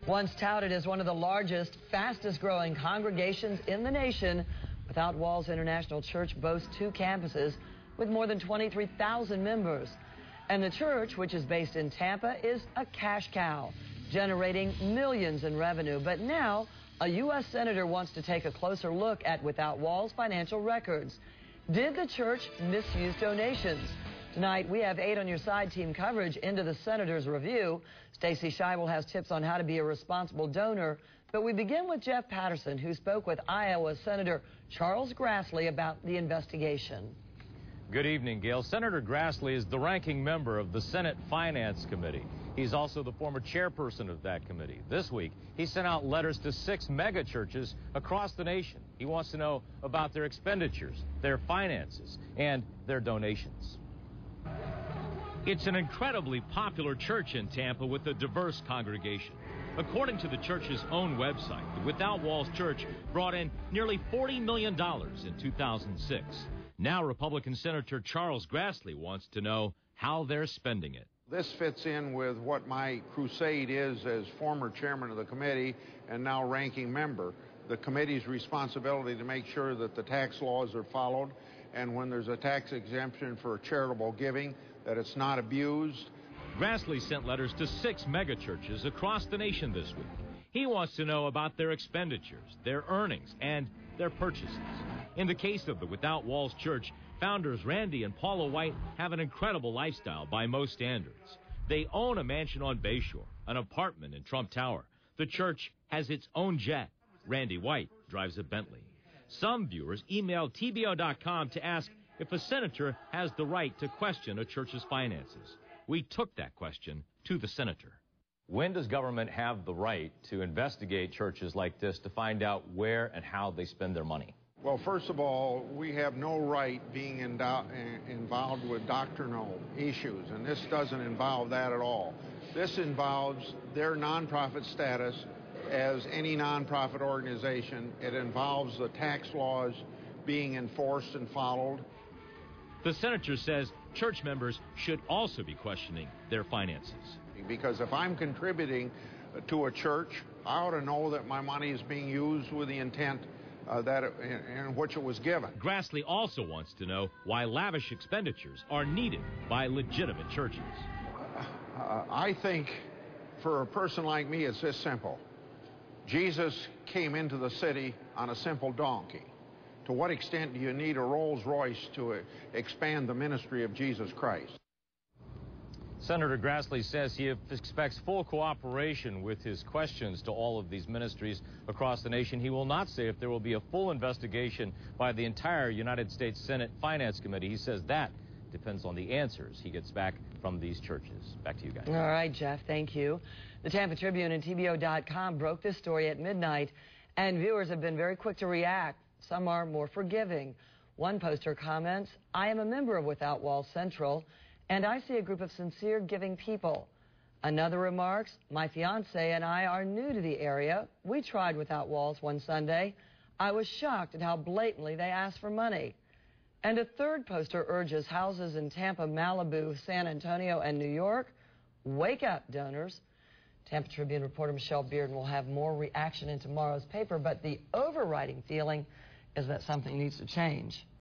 Once touted as one of the largest, fastest-growing congregations in the nation, Without Walls International Church boasts 2 campuses with more than 23,000 members. And the church, which is based in Tampa, is a cash cow, generating millions in revenue. But now, a U.S. senator wants to take a closer look at Without Walls' financial records. Did the church misuse donations? Tonight, we have 8 on Your Side team coverage into the senator's review. Stacey Scheibel has tips on how to be a responsible donor. But we begin with Jeff Patterson, who spoke with Iowa Senator Charles Grassley about the investigation. Good evening, Gail. Senator Grassley is the ranking member of the Senate Finance Committee. He's also the former chairperson of that committee. This week, he sent out letters to 6 megachurches across the nation. He wants to know about their expenditures, their finances, and their donations. It's an incredibly popular church in Tampa with a diverse congregation. According to the church's own website, the Without Walls Church brought in nearly $40 million in 2006. Now Republican Senator Charles Grassley wants to know how they're spending it. This fits in with what my crusade is as former chairman of the committee and now ranking member. The committee's responsibility to make sure that the tax laws are followed, and when there's a tax exemption for charitable giving, that it's not abused. Grassley sent letters to 6 megachurches across the nation this week. He wants to know about their expenditures, their earnings, and their purchases. In the case of the Without Walls Church, founders Randy and Paula White have an incredible lifestyle by most standards. They own a mansion on Bayshore, an apartment in Trump Tower. The church has its own jet. Randy White drives a Bentley. Some viewers emailed TBO.com to ask if a senator has the right to question a church's finances. We took that question to the senator. When does government have the right to investigate churches like this to find out where and how they spend their money? Well, first of all, we have no right being involved with doctrinal issues, and this doesn't involve that at all. This involves their nonprofit status as any nonprofit organization. It involves the tax laws being enforced and followed. The senator says church members should also be questioning their finances. Because if I'm contributing to a church, I ought to know that my money is being used with the intent in which it was given. Grassley also wants to know why lavish expenditures are needed by legitimate churches. I think for a person like me, it's this simple. Jesus came into the city on a simple donkey. To what extent do you need a Rolls Royce to expand the ministry of Jesus Christ? Senator Grassley says he expects full cooperation with his questions to all of these ministries across the nation. He will not say if there will be a full investigation by the entire United States Senate Finance Committee. He says that depends on the answers he gets back from these churches. Back to you guys. All right, Jeff, thank you. The Tampa Tribune and TBO.com broke this story at midnight, and viewers have been very quick to react. Some are more forgiving. One poster comments, "I am a member of Without Walls Central, and I see a group of sincere, giving people." Another remarks, "My fiance and I are new to the area. We tried Without Walls one Sunday. I was shocked at how blatantly they asked for money." And a third poster urges houses in Tampa, Malibu, San Antonio, and New York, "Wake up, donors." Tampa Tribune reporter Michelle Bearden will have more reaction in tomorrow's paper, but the overriding feeling is that something needs to change.